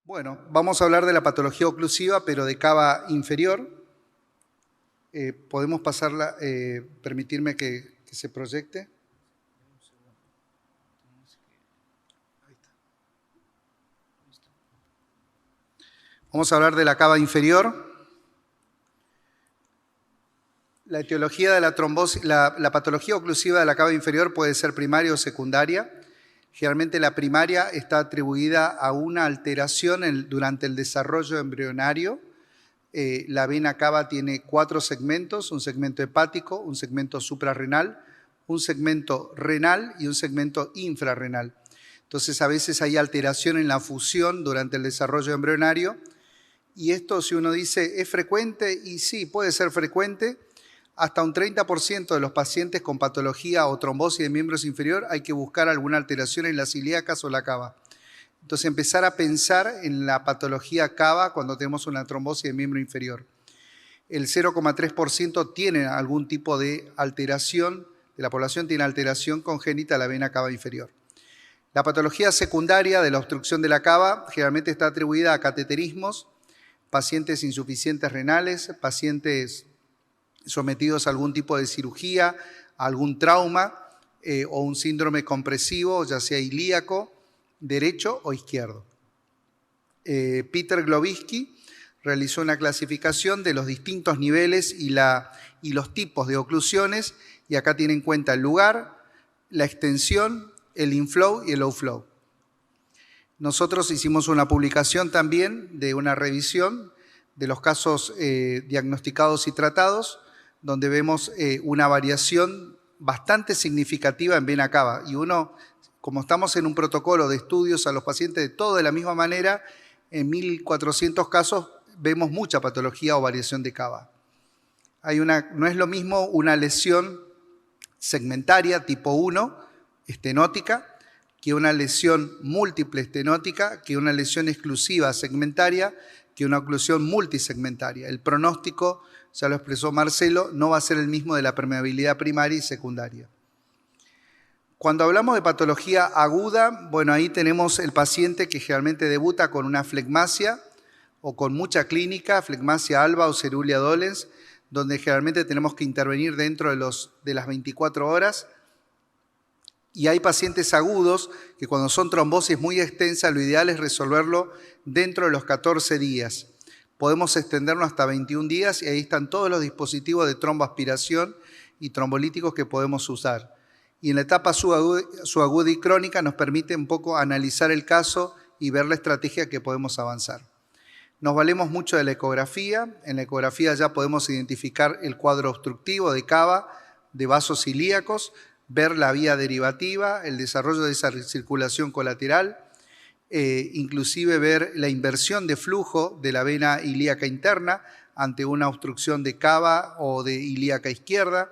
Bueno, vamos a hablar de la patología oclusiva, pero de cava inferior. Podemos pasarla, permitirme que se proyecte. Vamos a hablar de la cava inferior. La etiología de la trombosis, la patología oclusiva de la cava inferior puede ser primaria o secundaria. Generalmente la primaria está atribuida a una alteración durante el desarrollo embrionario. La vena cava tiene 4 segmentos: un segmento hepático, un segmento suprarrenal, un segmento renal y un segmento infrarrenal. Entonces a veces hay alteración en la fusión durante el desarrollo embrionario, y esto, si uno dice, ¿es frecuente? Y sí, puede ser frecuente. Hasta un 30% de los pacientes con patología o trombosis de miembros inferior hay que buscar alguna alteración en las ilíacas o la cava. Entonces empezar a pensar en la patología cava cuando tenemos una trombosis de miembro inferior. El 0,3% tiene algún tipo de alteración, de la población tiene alteración congénita de la vena cava inferior. La patología secundaria de la obstrucción de la cava generalmente está atribuida a cateterismos, pacientes insuficientes renales, pacientes sometidos a algún tipo de cirugía, a algún trauma o un síndrome compresivo, ya sea ilíaco, derecho o izquierdo. Peter Glowicki realizó una clasificación de los distintos niveles y los tipos de oclusiones, y acá tiene en cuenta el lugar, la extensión, el inflow y el outflow. Nosotros hicimos una publicación también de una revisión de los casos diagnosticados y tratados, donde vemos una variación bastante significativa en vena cava. Y uno, como estamos en un protocolo de estudios a los pacientes de todo de la misma manera, en 1.400 casos vemos mucha patología o variación de cava. No es lo mismo una lesión segmentaria tipo 1, estenótica, que una lesión múltiple estenótica, que una lesión exclusiva segmentaria, que una oclusión multisegmentaria. El pronóstico, ya lo expresó Marcelo, no va a ser el mismo de la permeabilidad primaria y secundaria. Cuando hablamos de patología aguda, bueno, ahí tenemos el paciente que generalmente debuta con una flegmasia o con mucha clínica, flegmasia alba o cerulia dolens, donde generalmente tenemos que intervenir dentro de las 24 horas. Y hay pacientes agudos que cuando son trombosis muy extensas, lo ideal es resolverlo dentro de los 14 días. Podemos extendernos hasta 21 días y ahí están todos los dispositivos de tromboaspiración y trombolíticos que podemos usar. Y en la etapa subaguda y crónica nos permite un poco analizar el caso y ver la estrategia que podemos avanzar. Nos valemos mucho de la ecografía. En la ecografía ya podemos identificar el cuadro obstructivo de cava, de vasos ilíacos, ver la vía derivativa, el desarrollo de esa circulación colateral, inclusive ver la inversión de flujo de la vena ilíaca interna ante una obstrucción de cava o de ilíaca izquierda.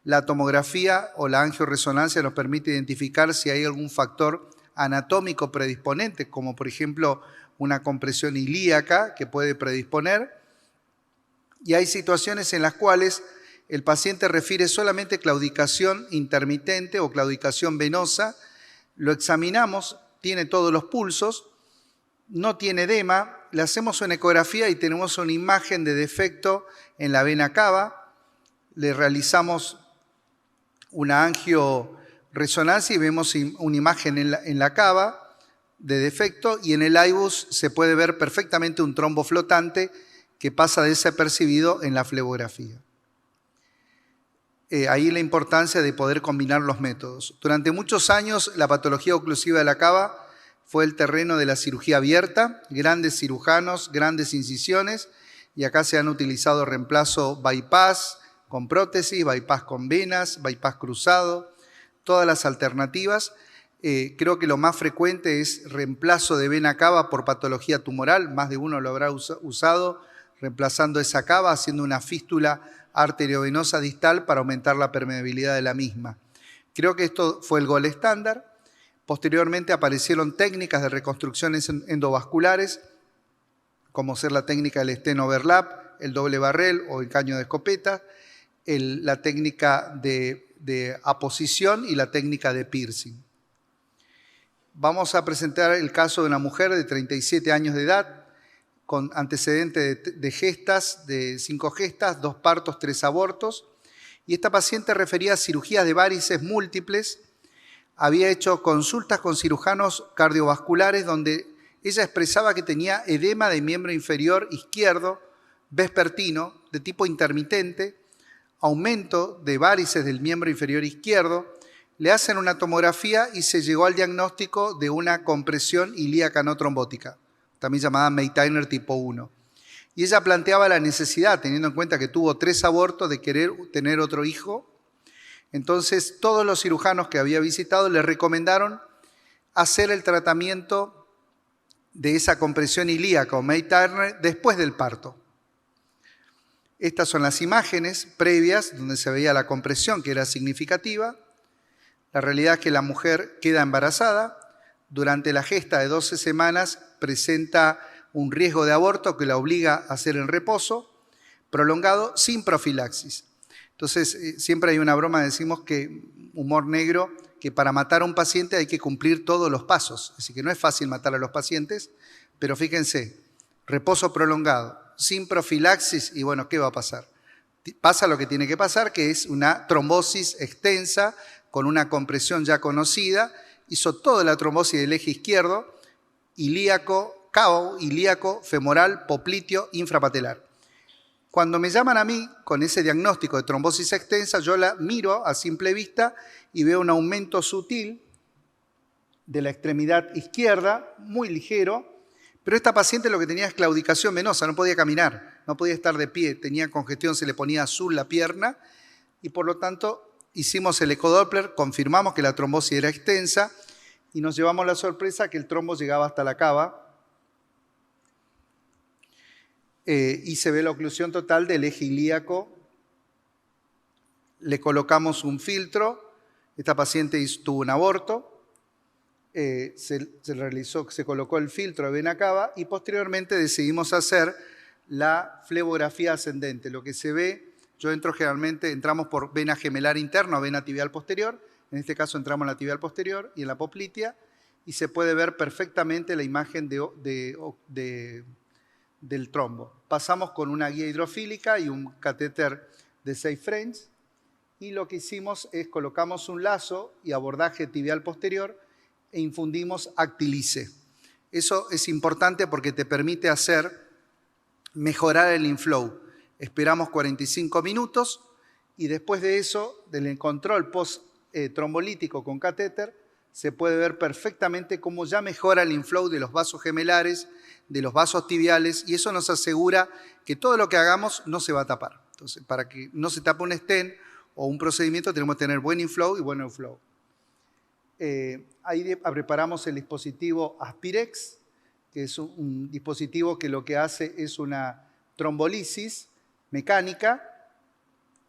La tomografía o la angioresonancia nos permite identificar si hay algún factor anatómico predisponente, como por ejemplo una compresión ilíaca que puede predisponer. Y hay situaciones en las cuales el paciente refiere solamente claudicación intermitente o claudicación venosa, lo examinamos, tiene todos los pulsos, no tiene edema, le hacemos una ecografía y tenemos una imagen de defecto en la vena cava, le realizamos una angioresonancia y vemos una imagen en la cava de defecto, y en el IBUS se puede ver perfectamente un trombo flotante que pasa desapercibido en la flebografía. Ahí la importancia de poder combinar los métodos. Durante muchos años la patología oclusiva de la cava fue el terreno de la cirugía abierta, grandes cirujanos, grandes incisiones, y acá se han utilizado reemplazo bypass con prótesis, bypass con venas, bypass cruzado, todas las alternativas. Creo que lo más frecuente es reemplazo de vena cava por patología tumoral, más de uno lo habrá usado, reemplazando esa cava, haciendo una fístula arteriovenosa distal para aumentar la permeabilidad de la misma. Creo que esto fue el gol estándar. Posteriormente aparecieron técnicas de reconstrucciones endovasculares, como ser la técnica del stent overlap, el doble barrel o el caño de escopeta, la técnica de aposición y la técnica de piercing. Vamos a presentar el caso de una mujer de 37 años de edad, con antecedentes de gestas, de 5 gestas, 2 partos, 3 abortos. Y esta paciente refería a cirugías de varices múltiples. Había hecho consultas con cirujanos cardiovasculares donde ella expresaba que tenía edema de miembro inferior izquierdo, vespertino, de tipo intermitente, aumento de varices del miembro inferior izquierdo. Le hacen una tomografía y se llegó al diagnóstico de una compresión ilíaca no trombótica, también llamada Meitner tipo 1. Y ella planteaba la necesidad, teniendo en cuenta que tuvo 3 abortos, de querer tener otro hijo. Entonces, todos los cirujanos que había visitado le recomendaron hacer el tratamiento de esa compresión ilíaca o Meitner después del parto. Estas son las imágenes previas donde se veía la compresión, que era significativa. La realidad es que la mujer queda embarazada. Durante la gesta de 12 semanas presenta un riesgo de aborto que la obliga a hacer el reposo prolongado sin profilaxis. Entonces, siempre hay una broma, decimos que, humor negro, que para matar a un paciente hay que cumplir todos los pasos. Así que no es fácil matar a los pacientes, pero fíjense, reposo prolongado, sin profilaxis, y bueno, ¿qué va a pasar? Pasa lo que tiene que pasar, que es una trombosis extensa, con una compresión ya conocida, hizo toda la trombosis del eje izquierdo, ilíaco, cabo, ilíaco, femoral, popliteo, infrapatelar. Cuando me llaman a mí con ese diagnóstico de trombosis extensa, yo la miro a simple vista y veo un aumento sutil de la extremidad izquierda, muy ligero, pero esta paciente lo que tenía es claudicación venosa, no podía caminar, no podía estar de pie, tenía congestión, se le ponía azul la pierna y por lo tanto hicimos el ecodoppler, confirmamos que la trombosis era extensa y nos llevamos la sorpresa que el trombo llegaba hasta la cava y se ve la oclusión total del eje ilíaco. Le colocamos un filtro, esta paciente tuvo un aborto, se colocó el filtro de vena cava y posteriormente decidimos hacer la flebografía ascendente. Lo que se ve, yo entramos por vena gemelar interna o vena tibial posterior, en este caso entramos en la tibial posterior y en la poplitea, y se puede ver perfectamente la imagen del trombo. Pasamos con una guía hidrofílica y un catéter de 6 French, y lo que hicimos es colocamos un lazo y abordaje tibial posterior e infundimos Actilice. Eso es importante porque te permite mejorar el inflow. Esperamos 45 minutos y después de eso, del control post-trombolítico con catéter, se puede ver perfectamente cómo ya mejora el inflow de los vasos gemelares, de los vasos tibiales, y eso nos asegura que todo lo que hagamos no se va a tapar. Entonces, para que no se tape un stent o un procedimiento, tenemos que tener buen inflow y buen outflow. Ahí preparamos el dispositivo Aspirex, que es un dispositivo que lo que hace es una trombolisis mecánica.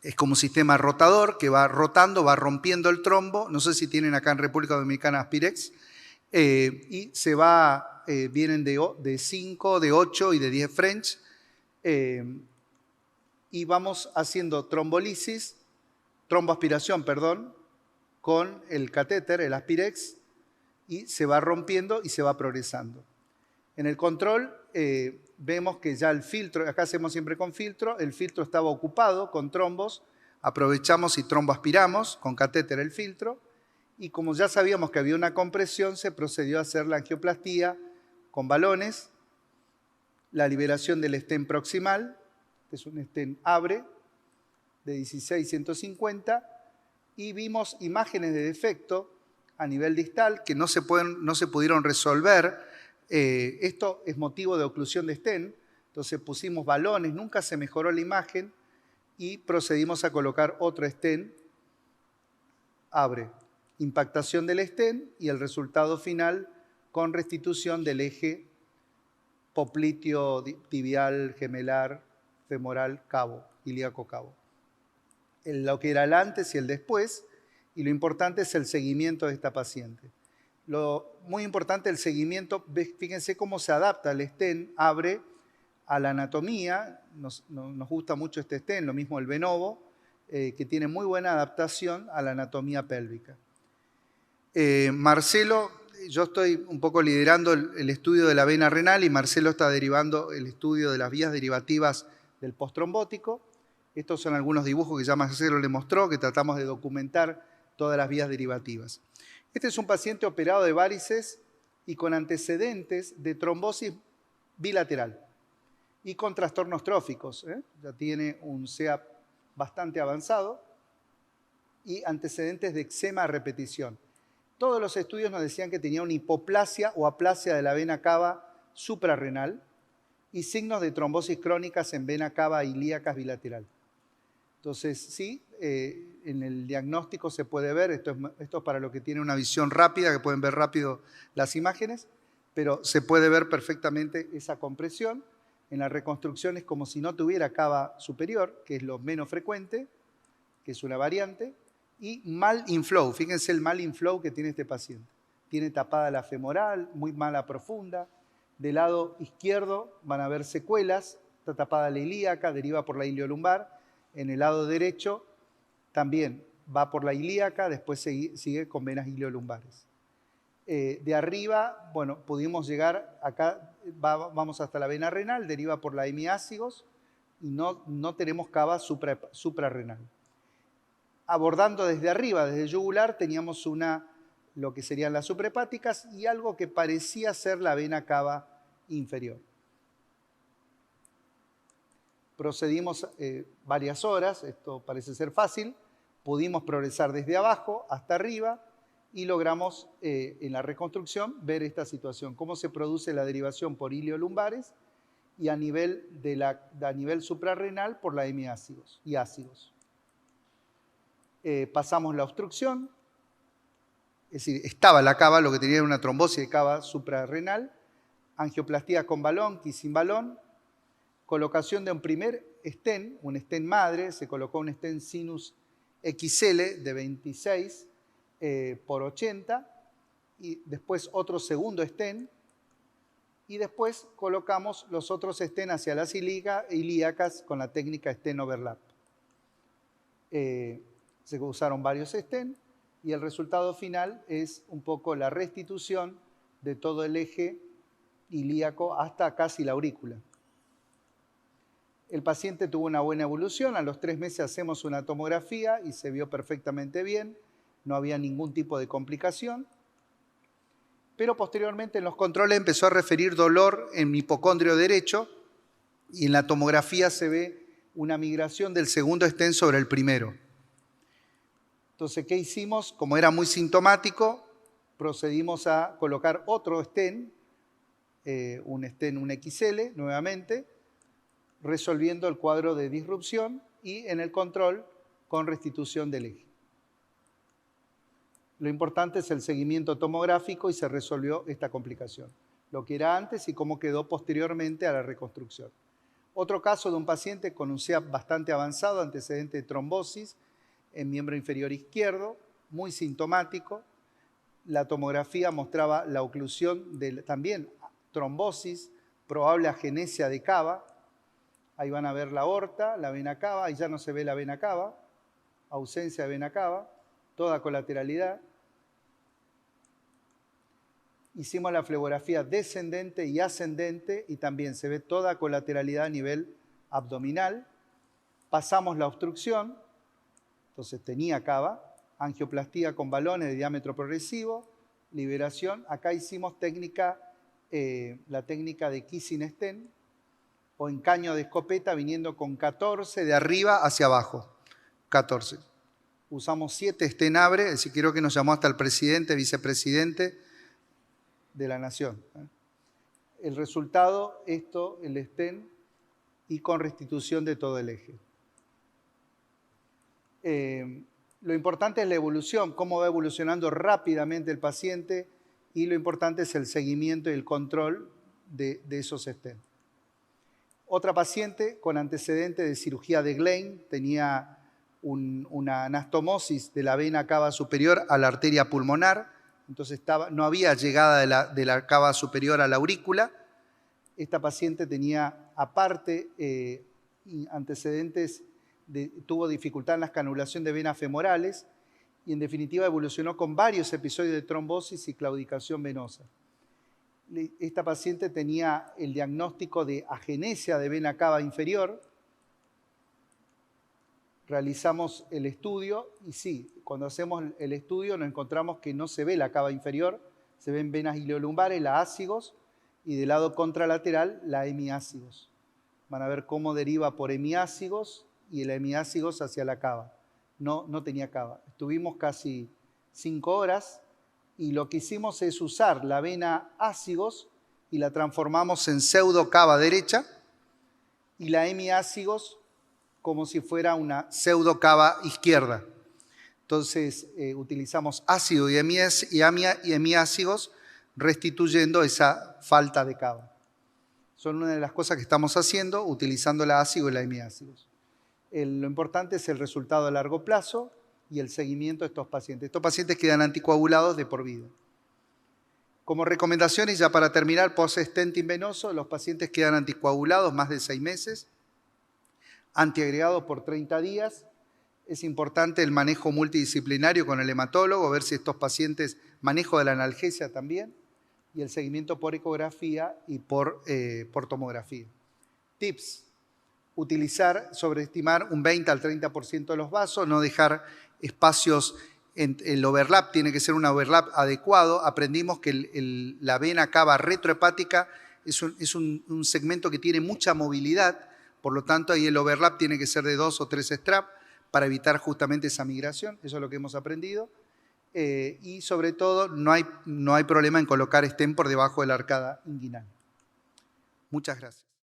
Es como un sistema rotador que va rotando, va rompiendo el trombo. No sé si tienen acá en República Dominicana Aspirex. Y vienen de 5, de 8 y de 10 French. Y vamos haciendo tromboaspiración, con el catéter, el Aspirex, y se va rompiendo y se va progresando. En el control vemos que ya el filtro, acá hacemos siempre con filtro, el filtro estaba ocupado con trombos, aprovechamos y tromboaspiramos con catéter el filtro, y como ya sabíamos que había una compresión, se procedió a hacer la angioplastía con balones, la liberación del stent proximal, que es un stent Abre, de 16-150, y vimos imágenes de defecto a nivel distal que no se pudieron resolver. Esto es motivo de oclusión de stent, entonces pusimos balones, nunca se mejoró la imagen y procedimos a colocar otro stent Abre. Impactación del stent y el resultado final con restitución del eje popliteo, tibial, gemelar, femoral, cabo, ilíaco cabo. Lo que era el antes y el después, y lo importante es el seguimiento de esta paciente. Lo muy importante el seguimiento, fíjense cómo se adapta el stent Abre a la anatomía. Nos gusta mucho este stent, lo mismo el Venovo, que tiene muy buena adaptación a la anatomía pélvica. Marcelo yo estoy un poco liderando el estudio de la vena renal y Marcelo está derivando el estudio de las vías derivativas del postrombótico. Estos son algunos dibujos que ya Marcelo le mostró, que tratamos de documentar todas las vías derivativas. Este es un paciente operado de varices y con antecedentes de trombosis bilateral y con trastornos tróficos. Ya tiene un CEA bastante avanzado y antecedentes de eczema a repetición. Todos los estudios nos decían que tenía una hipoplasia o aplasia de la vena cava suprarrenal y signos de trombosis crónicas en vena cava ilíacas bilateral. Entonces, sí, en el diagnóstico se puede ver, esto es para los que tienen una visión rápida, que pueden ver rápido las imágenes, pero se puede ver perfectamente esa compresión. En la reconstrucción es como si no tuviera cava superior, que es lo menos frecuente, que es una variante, y mal inflow. Fíjense el mal inflow que tiene este paciente. Tiene tapada la femoral, muy mala profunda. Del lado izquierdo van a ver secuelas, está tapada la ilíaca, deriva por la iliolumbar. En el lado derecho también va por la ilíaca, después sigue con venas iliolumbares. De arriba, bueno, pudimos llegar acá, vamos hasta la vena renal, deriva por la hemiácigos y no tenemos cava suprarrenal. Abordando desde arriba, desde el yugular, teníamos lo que serían las suprahepáticas y algo que parecía ser la vena cava inferior. Procedimos varias horas, esto parece ser fácil, pudimos progresar desde abajo hasta arriba y logramos en la reconstrucción ver esta situación, cómo se produce la derivación por iliolumbares y a nivel suprarrenal por la hemiácigos y ácigos. Pasamos la obstrucción, es decir, estaba la cava, lo que tenía era una trombosis de cava suprarrenal, angioplastía con balón y sin balón, colocación de un primer stent, un stent madre, se colocó un stent sinus XL de 26 por 80, y después otro segundo stent, y después colocamos los otros stents hacia las ilíacas con la técnica stent overlap. Se usaron varios stents y el resultado final es un poco la restitución de todo el eje ilíaco hasta casi la aurícula. El paciente tuvo una buena evolución, a los 3 meses hacemos una tomografía y se vio perfectamente bien, no había ningún tipo de complicación, pero posteriormente en los controles empezó a referir dolor en mi hipocondrio derecho y en la tomografía se ve una migración del segundo stent sobre el primero. Entonces, ¿qué hicimos? Como era muy sintomático, procedimos a colocar otro stent, un XL nuevamente, resolviendo el cuadro de disrupción y en el control con restitución del eje. Lo importante es el seguimiento tomográfico y se resolvió esta complicación, lo que era antes y cómo quedó posteriormente a la reconstrucción. Otro caso de un paciente con un CEA bastante avanzado, antecedente de trombosis en miembro inferior izquierdo, muy sintomático. La tomografía mostraba la oclusión de también trombosis, probable agenesia de cava. Ahí van a ver la aorta, la vena cava, ahí ya no se ve la vena cava, ausencia de vena cava, toda colateralidad. Hicimos la flebografía descendente y ascendente y también se ve toda colateralidad a nivel abdominal. Pasamos la obstrucción, entonces tenía cava, angioplastía con balones de diámetro progresivo, liberación. Acá hicimos la técnica de kissing stent o en caño de escopeta viniendo con 14 de arriba hacia abajo. 14. Usamos 7 stent abre, es decir, creo que nos llamó hasta el presidente, vicepresidente de la nación. El resultado, el stent y con restitución de todo el eje. Lo importante es la evolución, cómo va evolucionando rápidamente el paciente y lo importante es el seguimiento y el control de esos stents. Otra paciente con antecedente de cirugía de Glein tenía una anastomosis de la vena cava superior a la arteria pulmonar, entonces no había llegada de la cava superior a la aurícula. Esta paciente tenía aparte antecedentes, tuvo dificultad en la escanulación de venas femorales y en definitiva evolucionó con varios episodios de trombosis y claudicación venosa. Esta paciente tenía el diagnóstico de agenesia de vena cava inferior. Realizamos el estudio y sí, cuando hacemos el estudio nos encontramos que no se ve la cava inferior, se ven venas ileolumbares, la ácigos, y del lado contralateral la hemiácigos. Van a ver cómo deriva por hemiácigos y el hemiácigos hacia la cava. No tenía cava. Estuvimos casi 5 horas y lo que hicimos es usar la vena ácigos y la transformamos en pseudo cava derecha y la hemiácigos como si fuera una pseudo cava izquierda. Entonces utilizamos ácido y hemiácigos restituyendo esa falta de cava. Son una de las cosas que estamos haciendo utilizando la ácido y la hemiácigos. Lo importante es el resultado a largo plazo y el seguimiento de estos pacientes. Estos pacientes quedan anticoagulados de por vida. Como recomendaciones, ya para terminar, post-stenting venoso, los pacientes quedan anticoagulados más de 6 meses, antiagregados por 30 días. Es importante el manejo multidisciplinario con el hematólogo, ver si estos pacientes, manejo de la analgesia también, y el seguimiento por ecografía y por tomografía. Tips: sobreestimar un 20 al 30% de los vasos, no dejar espacios, el overlap tiene que ser un overlap adecuado. Aprendimos que la vena cava retrohepática es un segmento que tiene mucha movilidad, por lo tanto ahí el overlap tiene que ser de 2 o 3 straps para evitar justamente esa migración, eso es lo que hemos aprendido. Y sobre todo no hay problema en colocar stent por debajo de la arcada inguinal. Muchas gracias.